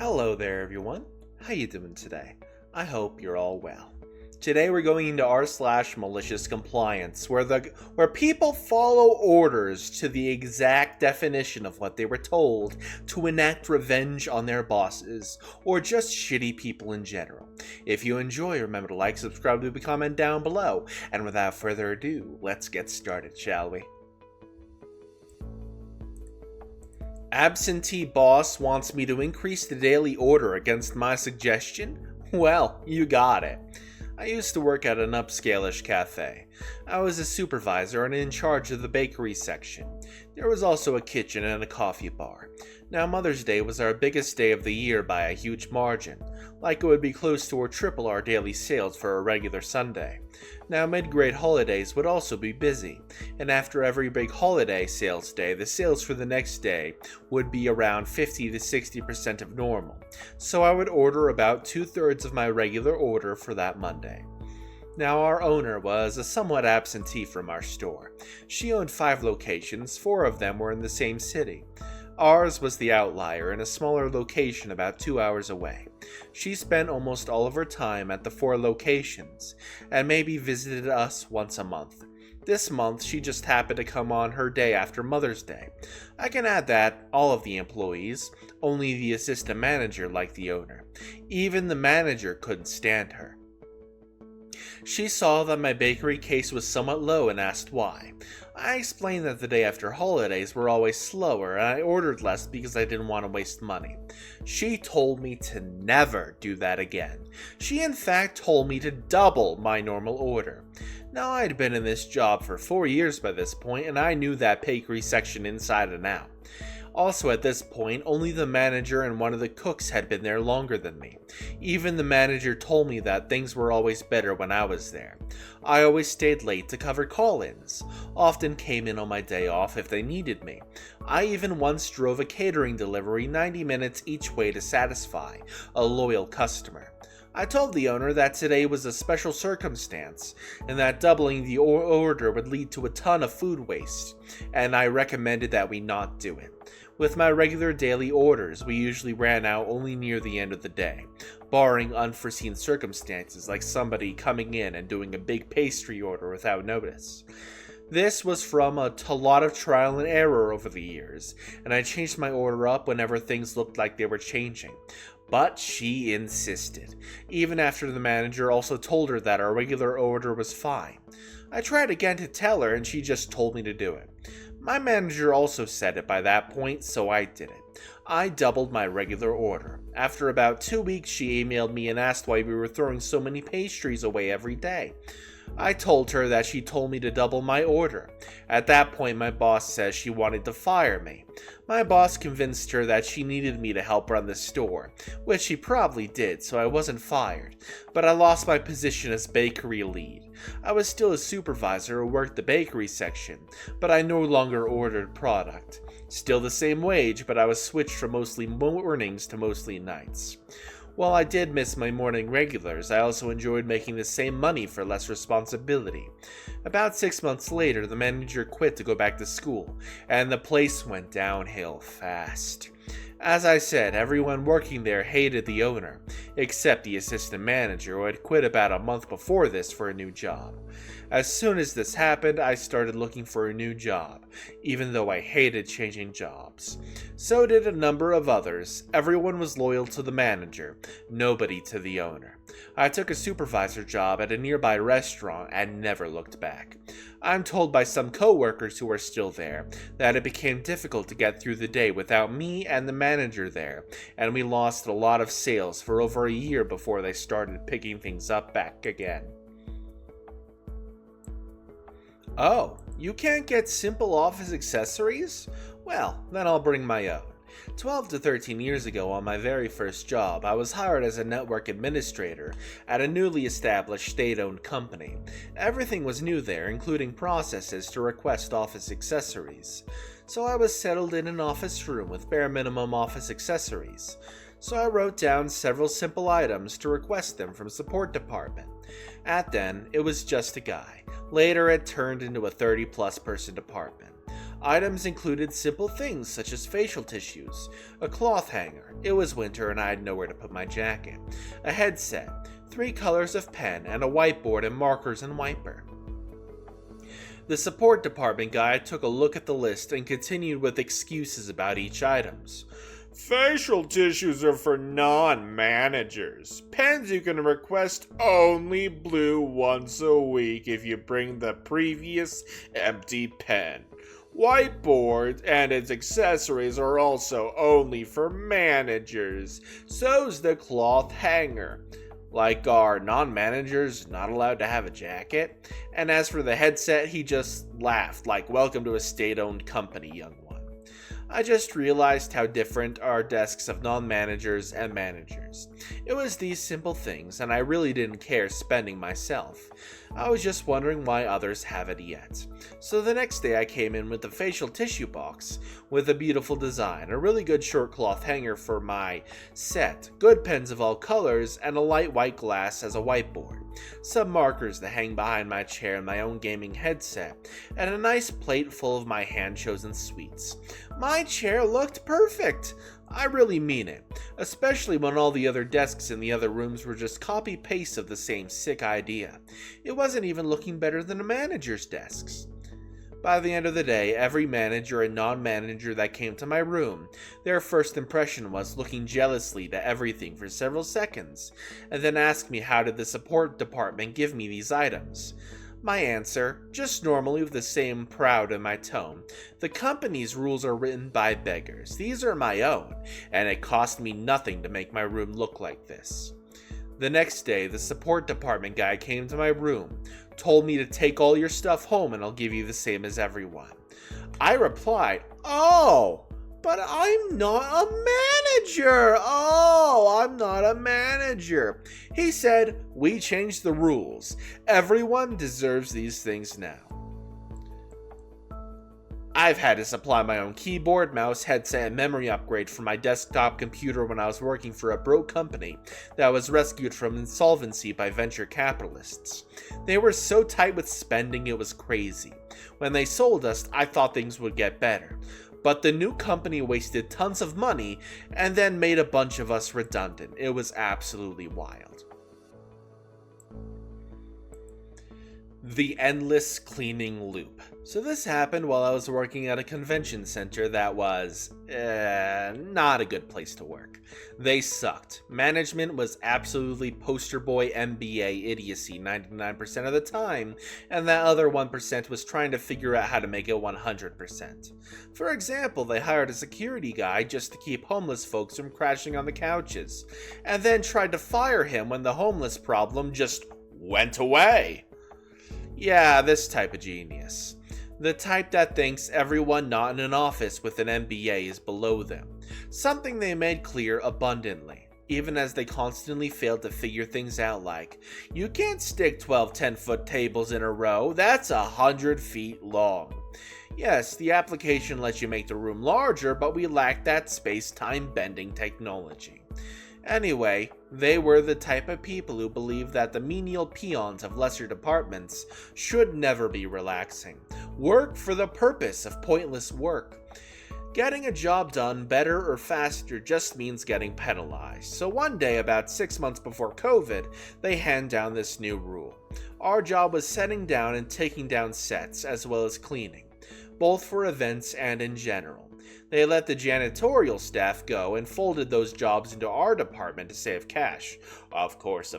Hello there everyone, how you doing today? I hope you're all well. Today we're going into r/malicious compliance, where people follow orders to the exact definition of what they were told to enact revenge on their bosses, or just shitty people in general. If you enjoy, remember to like, subscribe, leave a comment down below, and without further ado, let's get started, shall we? Absentee boss wants me to increase the daily order against my suggestion? Well, you got it. I used to work at an upscale-ish cafe. I was a supervisor and in charge of the bakery section. There was also a kitchen and a coffee bar. Now, Mother's Day was our biggest day of the year by a huge margin, like it would be close to or triple our daily sales for a regular Sunday. Now, mid-grade holidays would also be busy, and after every big holiday sales day, the sales for the next day would be around 50 to 60% of normal, so I would order about 2/3 of my regular order for that Monday. Now, our owner was a somewhat absentee from our store. She owned 5 locations, 4 of them were in the same city. Ours was the outlier in a smaller location about 2 hours away. She spent almost all of her time at the 4 locations, and maybe visited us once a month. This month, she just happened to come on her day after Mother's Day. I can add that all of the employees, only the assistant manager liked the owner. Even the manager couldn't stand her. She saw that my bakery case was somewhat low and asked why. I explained that the day after holidays were always slower and I ordered less because I didn't want to waste money. She told me to never do that again. She in fact told me to double my normal order. Now, I'd been in this job for 4 years by this point and I knew that bakery section inside and out. Also, at this point, only the manager and one of the cooks had been there longer than me. Even the manager told me that things were always better when I was there. I always stayed late to cover call-ins, often came in on my day off if they needed me. I even once drove a catering delivery 90 minutes each way to satisfy a loyal customer. I told the owner that today was a special circumstance, and that doubling the order would lead to a ton of food waste, and I recommended that we not do it. With my regular daily orders, we usually ran out only near the end of the day, barring unforeseen circumstances like somebody coming in and doing a big pastry order without notice. This was from a lot of trial and error over the years, and I changed my order up whenever things looked like they were changing. But she insisted, even after the manager also told her that our regular order was fine. I tried again to tell her and she just told me to do it. My manager also said it by that point, so I did it. I doubled my regular order. After about 2 weeks, she emailed me and asked why we were throwing so many pastries away every day. I told her that she told me to double my order. At that point, my boss says she wanted to fire me. My boss convinced her that she needed me to help run the store, which she probably did, so I wasn't fired, but I lost my position as bakery lead. I was still a supervisor who worked the bakery section, but I no longer ordered product. Still the same wage, but I was switched from mostly mornings to mostly nights. While I did miss my morning regulars, I also enjoyed making the same money for less responsibility. About 6 months later, the manager quit to go back to school, and the place went downhill fast. As I said, everyone working there hated the owner, except the assistant manager who had quit about a month before this for a new job. As soon as this happened, I started looking for a new job, even though I hated changing jobs. So did a number of others. Everyone was loyal to the manager, nobody to the owner. I took a supervisor job at a nearby restaurant and never looked back. I'm told by some co-workers who are still there that it became difficult to get through the day without me and the manager there, and we lost a lot of sales for over a year before they started picking things up back again. Oh, you can't get simple office accessories? Well, then I'll bring my own. 12 to 13 years ago, on my very first job, I was hired as a network administrator at a newly established state-owned company. Everything was new there, including processes to request office accessories. So I was settled in an office room with bare minimum office accessories. So I wrote down several simple items to request them from support department. At then, it was just a guy. Later, it turned into a 30-plus person department. Items included simple things such as facial tissues, a cloth hanger, it was winter and I had nowhere to put my jacket, a headset, 3 colors of pen, and a whiteboard and markers and wiper. The support department guy took a look at the list and continued with excuses about each items. Facial tissues are for non-managers. Pens you can request only blue once a week if you bring the previous empty pen. Whiteboard and its accessories are also only for managers. So's the cloth hanger. Like, are non-managers not allowed to have a jacket? And as for the headset, he just laughed, like, welcome to a state-owned company, young one. I just realized how different are desks of non-managers and managers. It was these simple things, and I really didn't care spending myself. I was just wondering why others haven't yet. So the next day I came in with a facial tissue box with a beautiful design, a really good short cloth hanger for my set, good pens of all colors, and a light white glass as a whiteboard, some markers to hang behind my chair and my own gaming headset, and a nice plate full of my hand-chosen sweets. My chair looked perfect. I really mean it, especially when all the other desks in the other rooms were just copy-paste of the same sick idea. It wasn't even looking better than a manager's desks. By the end of the day, every manager and non-manager that came to my room, their first impression was looking jealously to everything for several seconds, and then asked me how did the support department give me these items. My answer, just normally with the same proud in my tone, the company's rules are written by beggars. These are my own, and it cost me nothing to make my room look like this. The next day, the support department guy came to my room, told me to take all your stuff home and I'll give you the same as everyone. I replied, "Oh, but I'm not a manager. I'm not a manager." He said, "We changed the rules. Everyone deserves these things now." I've had to supply my own keyboard, mouse, headset, and memory upgrade for my desktop computer when I was working for a broke company that was rescued from insolvency by venture capitalists. They were so tight with spending it was crazy. When they sold us, I thought things would get better. But the new company wasted tons of money and then made a bunch of us redundant. It was absolutely wild. The endless cleaning loop. So this happened while I was working at a convention center that was, not a good place to work. They sucked. Management was absolutely poster boy MBA idiocy 99% of the time, and that other 1% was trying to figure out how to make it 100%. For example, they hired a security guy just to keep homeless folks from crashing on the couches, and then tried to fire him when the homeless problem just went away. Yeah, this type of genius. The type that thinks everyone not in an office with an MBA is below them. Something they made clear abundantly, even as they constantly failed to figure things out like, you can't stick 12 10-foot tables in a row, that's 100 feet long. Yes, the application lets you make the room larger, but we lack that space-time bending technology. Anyway, they were the type of people who believed that the menial peons of lesser departments should never be relaxing. Work for the purpose of pointless work. Getting a job done better or faster just means getting penalized. So one day, about 6 months before COVID, they hand down this new rule. Our job was setting down and taking down sets, as well as cleaning, both for events and in general. They let the janitorial staff go and folded those jobs into our department to save cash. Of course.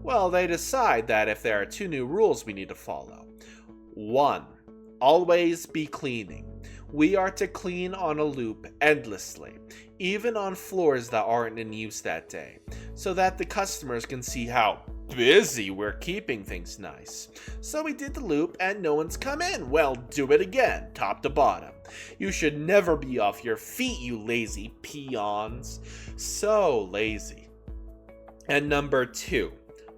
Well, they decide that if there are 2 new rules we need to follow. 1. Always be cleaning. We are to clean on a loop endlessly, even on floors that aren't in use that day, so that the customers can see how busy we're keeping things nice. So we did the loop and no one's come in. Well, do it again, top to bottom. You should never be off your feet, you lazy peons. So lazy. And number 2.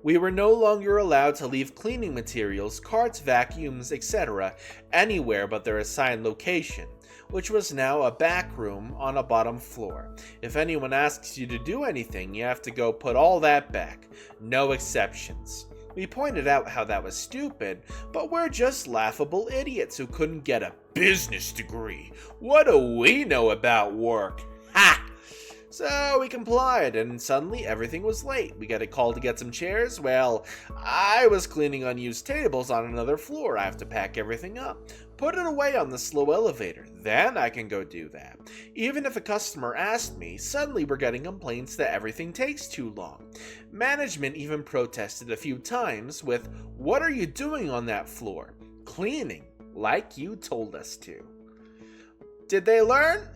We were no longer allowed to leave cleaning materials, carts, vacuums, etc. anywhere but their assigned location, which was now a back room on a bottom floor. If anyone asks you to do anything, you have to go put all that back. No exceptions. We pointed out how that was stupid, but we're just laughable idiots who couldn't get a business degree. What do we know about work? Ha! So we complied, and suddenly everything was late. We got a call to get some chairs. Well, I was cleaning unused tables on another floor. I have to pack everything up, put it away on the slow elevator. Then I can go do that. Even if a customer asked me, suddenly we're getting complaints that everything takes too long. Management even protested a few times with, "What are you doing on that floor?" "Cleaning, like you told us to." Did they learn?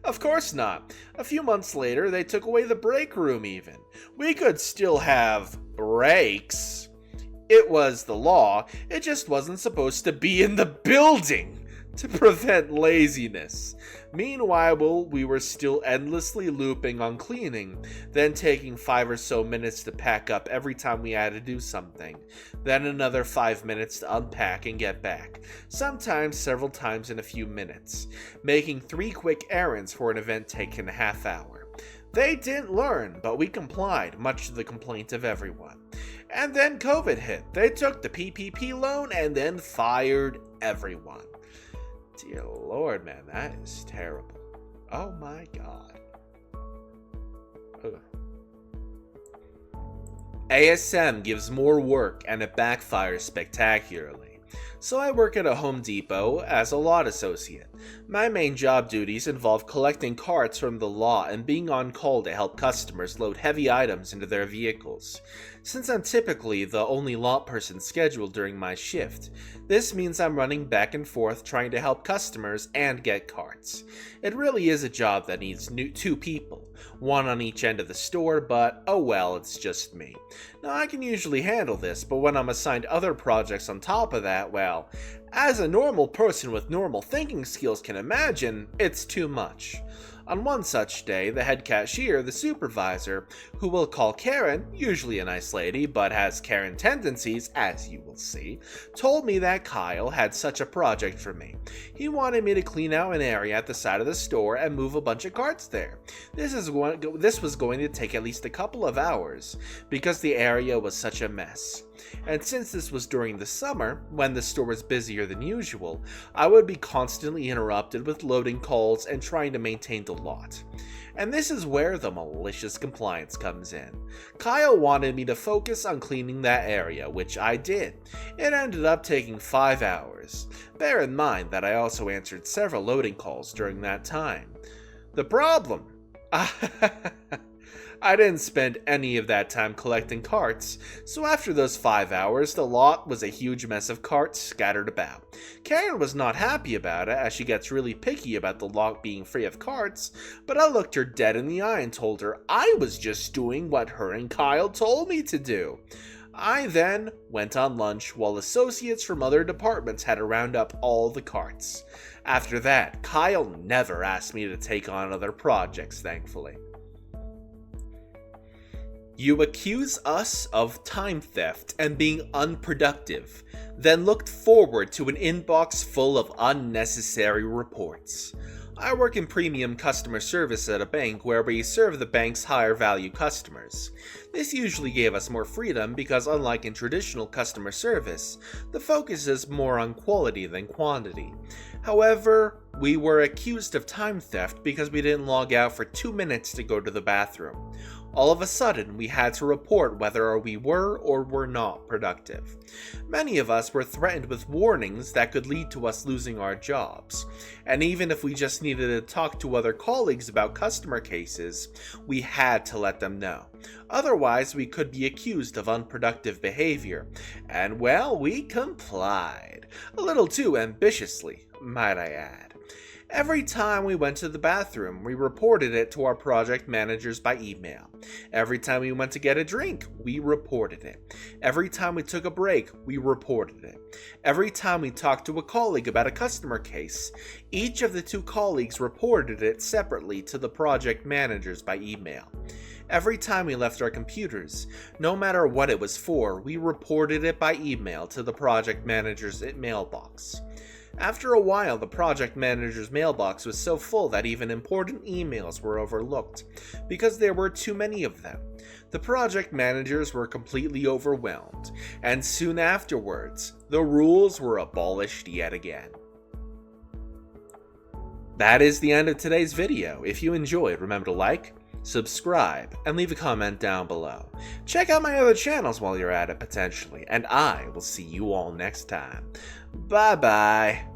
Of course not. A few months later, they took away the break room even. We could still have breaks. It was the law, it just wasn't supposed to be in the building to prevent laziness. Meanwhile, we were still endlessly looping on cleaning, then taking 5 or so minutes to pack up every time we had to do something, then another 5 minutes to unpack and get back, sometimes several times in a few minutes, making 3 quick errands for an event taking a half hour. They didn't learn, but we complied, much to the complaint of everyone. And then COVID hit. They took the PPP loan and then fired everyone. Dear Lord, man, that is terrible. Oh my God. Ugh. ASM gives more work and it backfires spectacularly. So I work at a Home Depot as a lot associate. My main job duties involve collecting carts from the lot and being on call to help customers load heavy items into their vehicles. Since I'm typically the only lot person scheduled during my shift, this means I'm running back and forth trying to help customers and get carts. It really is a job that needs 2 people, one on each end of the store, but oh well, it's just me. Now I can usually handle this, but when I'm assigned other projects on top of that, well, as a normal person with normal thinking skills can imagine, it's too much. On one such day, the head cashier, the supervisor, who we'll call Karen, usually a nice lady but has Karen tendencies, as you will see, told me that Kyle had such a project for me. He wanted me to clean out an area at the side of the store and move a bunch of carts there. This was going to take at least a couple of hours because the area was such a mess. And since this was during the summer, when the store was busier than usual, I would be constantly interrupted with loading calls and trying to maintain the lot. And this is where the malicious compliance comes in. Kyle wanted me to focus on cleaning that area, which I did. It ended up taking 5 hours. Bear in mind that I also answered several loading calls during that time. The problem? I didn't spend any of that time collecting carts, so after those 5 hours, the lot was a huge mess of carts scattered about. Karen was not happy about it, as she gets really picky about the lot being free of carts, but I looked her dead in the eye and told her I was just doing what her and Kyle told me to do. I then went on lunch while associates from other departments had to round up all the carts. After that, Kyle never asked me to take on other projects, thankfully. You accuse us of time theft and being unproductive, then looked forward to an inbox full of unnecessary reports. I work in premium customer service at a bank where we serve the bank's higher value customers. This usually gave us more freedom because, unlike in traditional customer service, the focus is more on quality than quantity. However, we were accused of time theft because we didn't log out for 2 minutes to go to the bathroom. All of a sudden, we had to report whether we were or were not productive. Many of us were threatened with warnings that could lead to us losing our jobs. And even if we just needed to talk to other colleagues about customer cases, we had to let them know. Otherwise, we could be accused of unproductive behavior. And well, we complied. A little too ambitiously, might I add. Every time we went to the bathroom, we reported it to our project managers by email. Every time we went to get a drink, we reported it. Every time we took a break, we reported it. Every time we talked to a colleague about a customer case, each of the 2 colleagues reported it separately to the project managers by email. Every time we left our computers, no matter what it was for, we reported it by email to the project manager's mailbox. After a while, the project manager's mailbox was so full that even important emails were overlooked, because there were too many of them. The project managers were completely overwhelmed, and soon afterwards, the rules were abolished yet again. That is the end of today's video. If you enjoyed, remember to like, subscribe, and leave a comment down below. Check out my other channels while you're at it potentially, and I will see you all next time. Bye bye.